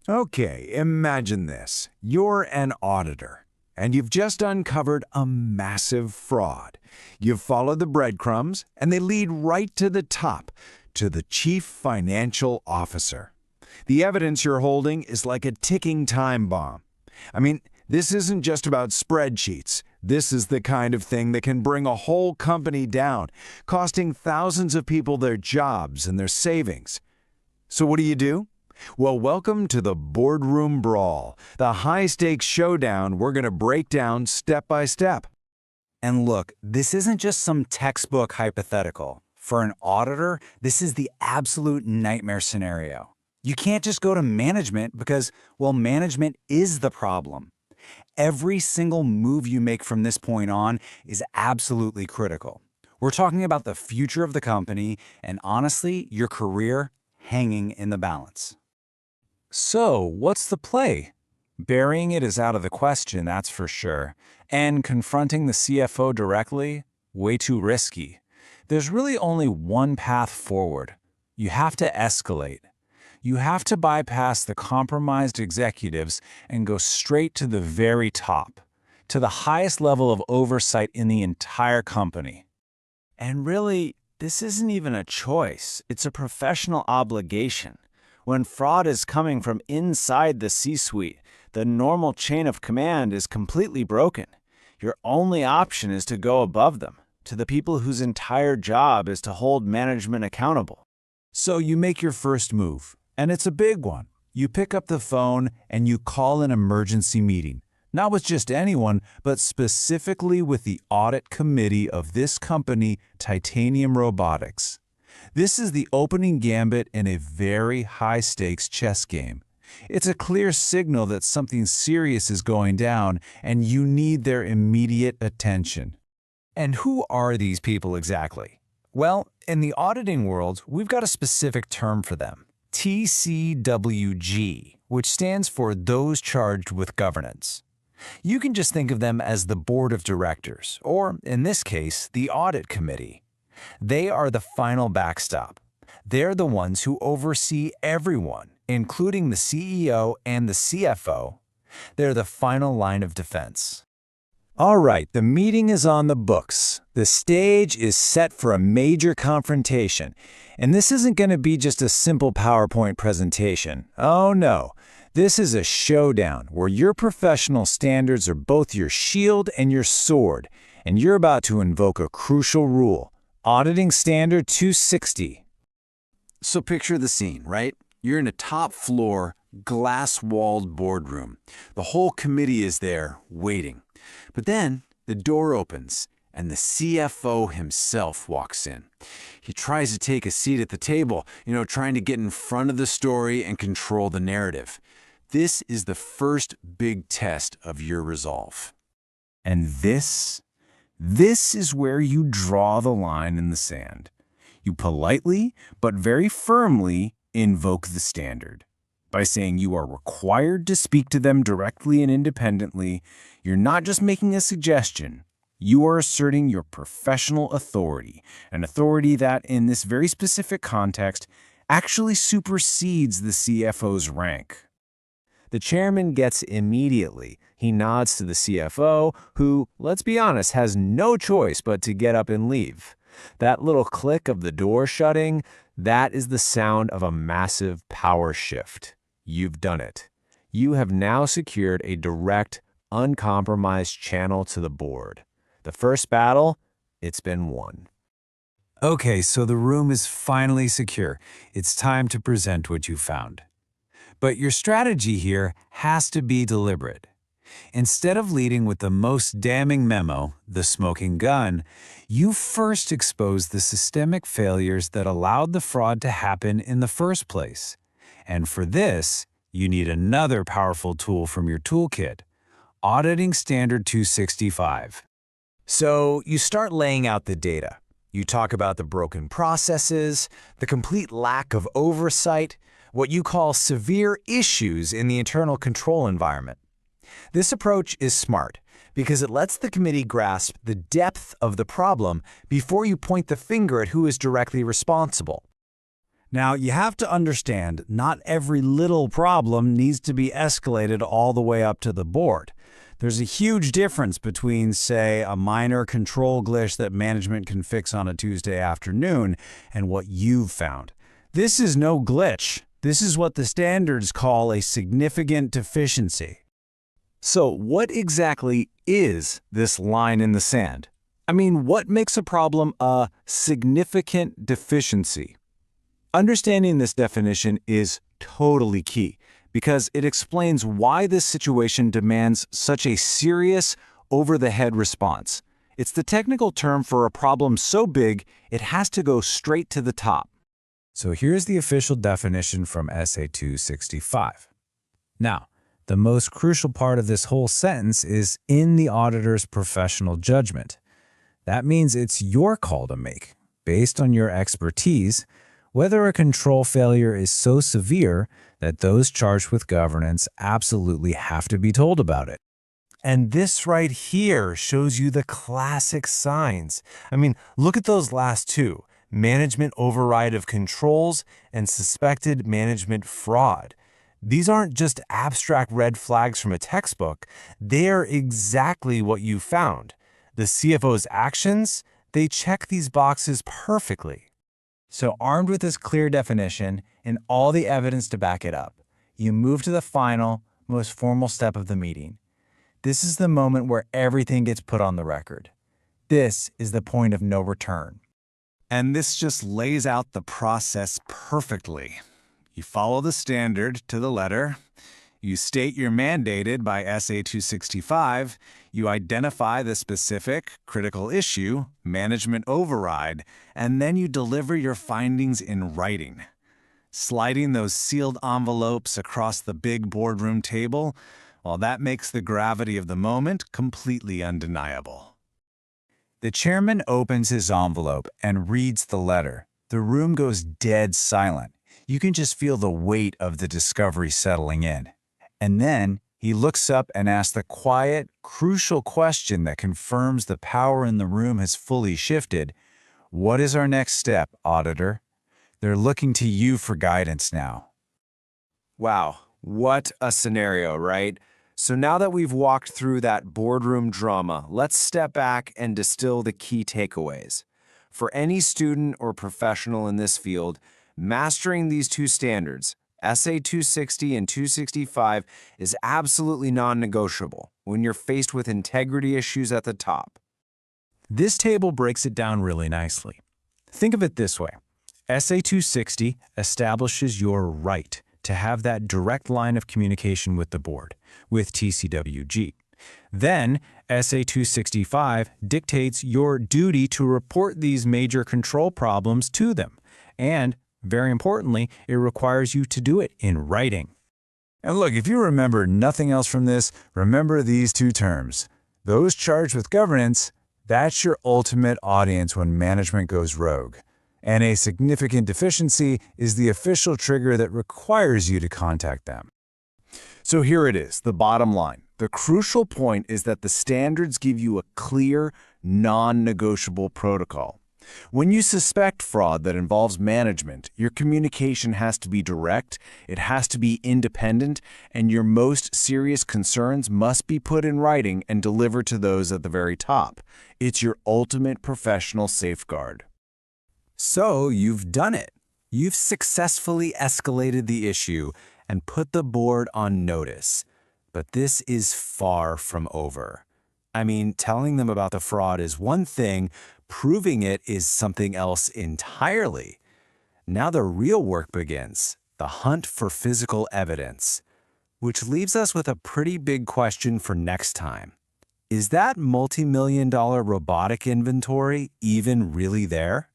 Okay, imagine this. You're an auditor, and you've just uncovered a massive fraud. You've followed the breadcrumbs, and they lead right to the top, to the chief financial officer. The evidence you're holding is like a ticking time bomb. I mean, this isn't just about spreadsheets. This is the kind of thing that can bring a whole company down, costing thousands of people their jobs and their savings. So what do? Well, welcome to the Boardroom Brawl, the high-stakes showdown we're going to break down step by step. And look, this isn't just some textbook hypothetical. For an auditor, this is the absolute nightmare scenario. You can't just go to management because, well, management is the problem. Every single move you make from this point on is absolutely critical. We're talking about the future of the company and, honestly, your career hanging in the balance. So, what's the play? Burying it is out of the question, that's for sure. And confronting the CFO directly? Way too risky. There's really only one path forward. You have to escalate. You have to bypass the compromised executives and go straight to the very top, to the highest level of oversight in the entire company. And really, this isn't even a choice. It's a professional obligation. When fraud is coming from inside the C-suite, the normal chain of command is completely broken. Your only option is to go above them, to the people whose entire job is to hold management accountable. So you make your first move, and it's a big one. You pick up the phone and you call an emergency meeting. Not with just anyone, but specifically with the audit committee of this company, Titanium Robotics. This is the opening gambit in a very high-stakes chess game. It's a clear signal that something serious is going down, and you need their immediate attention. And who are these people exactly? Well, in the auditing world, we've got a specific term for them. TCWG, which stands for those charged with governance. You can just think of them as the board of directors, or in this case, the audit committee. They are the final backstop. They're the ones who oversee everyone, including the CEO and the CFO. They're the final line of defense. All right, the meeting is on the books. The stage is set for a major confrontation. And this isn't going to be just a simple PowerPoint presentation. Oh no, this is a showdown where your professional standards are both your shield and your sword, and you're about to invoke a crucial rule. Auditing Standard 260. So picture the scene, right? You're in a top-floor, glass-walled boardroom. The whole committee is there, waiting. But then the door opens, and the CFO himself walks in. He tries to take a seat at the table, trying to get in front of the story and control the narrative. This is the first big test of your resolve. And this is where you draw the line in the sand. You politely, but very firmly, invoke the standard. By saying you are required to speak to them directly and independently, you're not just making a suggestion. You are asserting your professional authority, an authority that, in this very specific context, actually supersedes the CFO's rank. The chairman gets immediately. He nods to the CFO, who, let's be honest, has no choice but to get up and leave. That little click of the door shutting, that is the sound of a massive power shift. You've done it. You have now secured a direct, uncompromised channel to the board. The first battle, it's been won. Okay, so the room is finally secure. It's time to present what you found. But your strategy here has to be deliberate. Instead of leading with the most damning memo, the smoking gun, you first expose the systemic failures that allowed the fraud to happen in the first place. And for this, you need another powerful tool from your toolkit, Auditing Standard 265. So you start laying out the data. You talk about the broken processes, the complete lack of oversight, what you call severe issues in the internal control environment. This approach is smart because it lets the committee grasp the depth of the problem before you point the finger at who is directly responsible. Now, you have to understand, not every little problem needs to be escalated all the way up to the board. There's a huge difference between, say, a minor control glitch that management can fix on a Tuesday afternoon and what you've found. This is no glitch. This is what the standards call a significant deficiency. So what exactly is this line in the sand? I mean, what makes a problem a significant deficiency? Understanding this definition is totally key because it explains why this situation demands such a serious, over-the-head response. It's the technical term for a problem so big it has to go straight to the top. So here's the official definition from SA 265. Now, the most crucial part of this whole sentence is in the auditor's professional judgment. That means it's your call to make, based on your expertise, whether a control failure is so severe that those charged with governance absolutely have to be told about it. And this right here shows you the classic signs. I mean, look at those last two: management override of controls and suspected management fraud. These aren't just abstract red flags from a textbook. They're exactly what you found. The CFO's actions, they check these boxes perfectly. So armed with this clear definition and all the evidence to back it up, you move to the final, most formal step of the meeting. This is the moment where everything gets put on the record. This is the point of no return. And this just lays out the process perfectly. You follow the standard to the letter. You state you're mandated by SA 265. You identify the specific, critical issue, management override, and then you deliver your findings in writing. Sliding those sealed envelopes across the big boardroom table, well, that makes the gravity of the moment completely undeniable. The chairman opens his envelope and reads the letter. The room goes dead silent. You can just feel the weight of the discovery settling in. And then he looks up and asks the quiet, crucial question that confirms the power in the room has fully shifted. What is our next step, auditor? They're looking to you for guidance now. Wow, what a scenario, right? So now that we've walked through that boardroom drama, let's step back and distill the key takeaways. For any student or professional in this field, mastering these two standards, SA 260 and 265, is absolutely non-negotiable when you're faced with integrity issues at the top. This table breaks it down really nicely. Think of it this way. SA 260 establishes your right to have that direct line of communication with the board, with TCWG. Then, SA 265 dictates your duty to report these major control problems to them, and, very importantly, it requires you to do it in writing. And look, if you remember nothing else from this, remember these two terms. Those charged with governance, that's your ultimate audience when management goes rogue. And a significant deficiency is the official trigger that requires you to contact them. So here it is, the bottom line. The crucial point is that the standards give you a clear, non-negotiable protocol. When you suspect fraud that involves management, your communication has to be direct, it has to be independent, and your most serious concerns must be put in writing and delivered to those at the very top. It's your ultimate professional safeguard. So you've done it. You've successfully escalated the issue and put the board on notice. But this is far from over. I mean, telling them about the fraud is one thing, proving it is something else entirely. Now the real work begins, the hunt for physical evidence, which leaves us with a pretty big question for next time. Is that multi-million-dollar robotic inventory even really there?